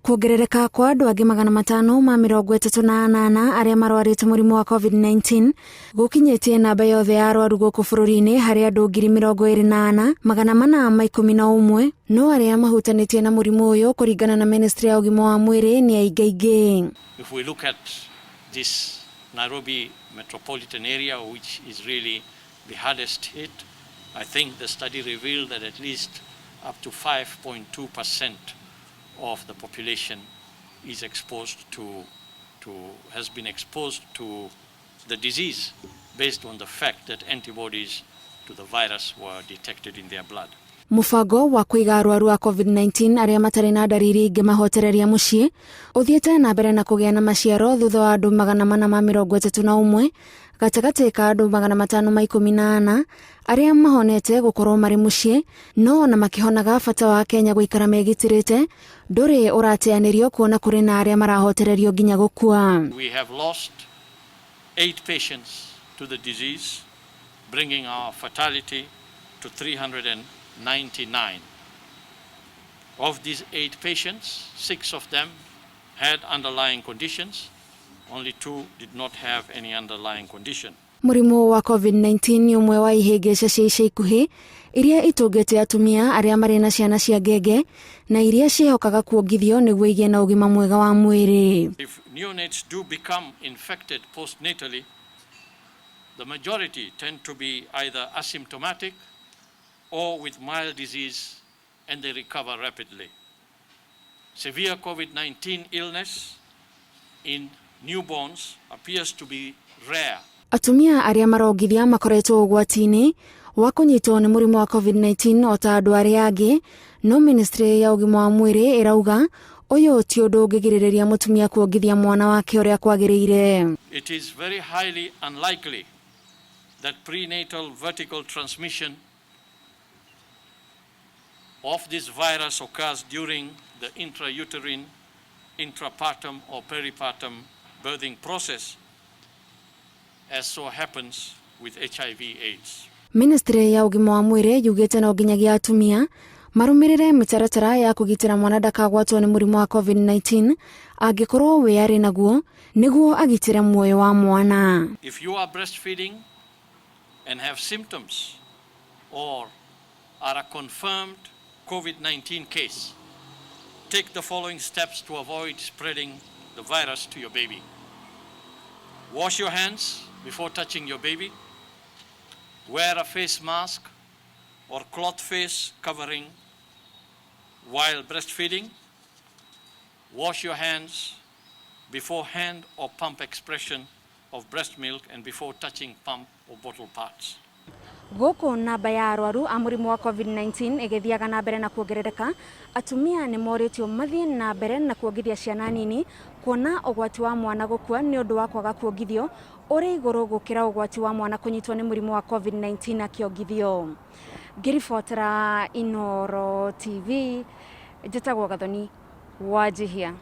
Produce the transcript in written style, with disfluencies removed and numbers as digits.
Kuongerereka kwa andu angi 538 aria marwarite murimu wa COVID-19 gukinyitie namba yothe ya arwaru guku bururi-ini hari andu 24,411 no aria mahutanitie na murimu uyu kuringana na Ministry ya Ugima wa Mwiri ni aingaingi. If we look at this Nairobi metropolitan area, which is really the hardest hit, I think the study revealed that at least up to 5.2% of the population is has been exposed to the disease based on the fact that antibodies to the virus were detected in their blood. Mufango wa kuiga arwaru wa COVID-19 aria matari na dariri ingi mahotereria mucii uthiete na mbere na kugia na maciaro thutha wa andu 431 gatagati ka andu 514 aria mahonete gukorwo mari mucii no na makihonaga bata wa Kenya guikara megitirite nduri urateanirio kuona kuri na aria marahotererio nginya gukua. We have lost 8 patients to the disease, bringing our fatality to 399. Of these 8 patients, 6 of them had underlying conditions. Only 2 did not have any underlying condition. Murimu wa COVID-19 ni umwe wa ihegesha cia ica ikuhi iria itungite atumia aria mari na ciana cia ngenge na iria cihokaga kuongithio niguo igie na ugima mwega wa mwiri. If neonates do become infected postnatally, the majority tend to be either asymptomatic or with mild disease, and they recover rapidly. Severe COVID-19 illness in newborns appears to be rare. Atumia aria marongithia makoretwo ugwatini wa kunyitwo ni murimu wa COVID-19 o ta andu aria angi, no Ministry ya Ugima wa Mwiri irauga uyu ti undu ungigiriria mutumia kuongithia mwana wake uria kwagiriire. It is very highly unlikely that prenatal vertical transmission of this virus occurs during the intrauterine, intrapartum or peripartum birthing process, as so happens with HIV/AIDS. Ministry ya Ugima wa Mwiri yugite no nginyagia atumia marumirire mitaratara ya kugitira mwana ndakagwatwo ni murimu wa COVID-19 angikorwo we ari naguo niguo agitire muoyo wa mwana. If you are breastfeeding and have symptoms or are a confirmed COVID-19 case, take the following steps to avoid spreading the virus to your baby. Wash your hands before touching your baby. Wear a face mask or cloth face covering while breastfeeding. Wash your hands before hand or pump expression of breast milk and before touching pump or bottle parts. Goko namba ya arwaru a murimu wa COVID-19 igithiaga na mbere na kuongerereka, atumia ni moritio mathie na mbere na kuongithia ciana nini kuona ugwati wa mwana gukua ni undu wa kwaga kuongithio uri iguru gukira ugwati wa mwana kunyitwo ni murimu wa COVID-19 akiongithio. Ngiribotera Inoro TV, njitagwo Gathoni Wanjihia.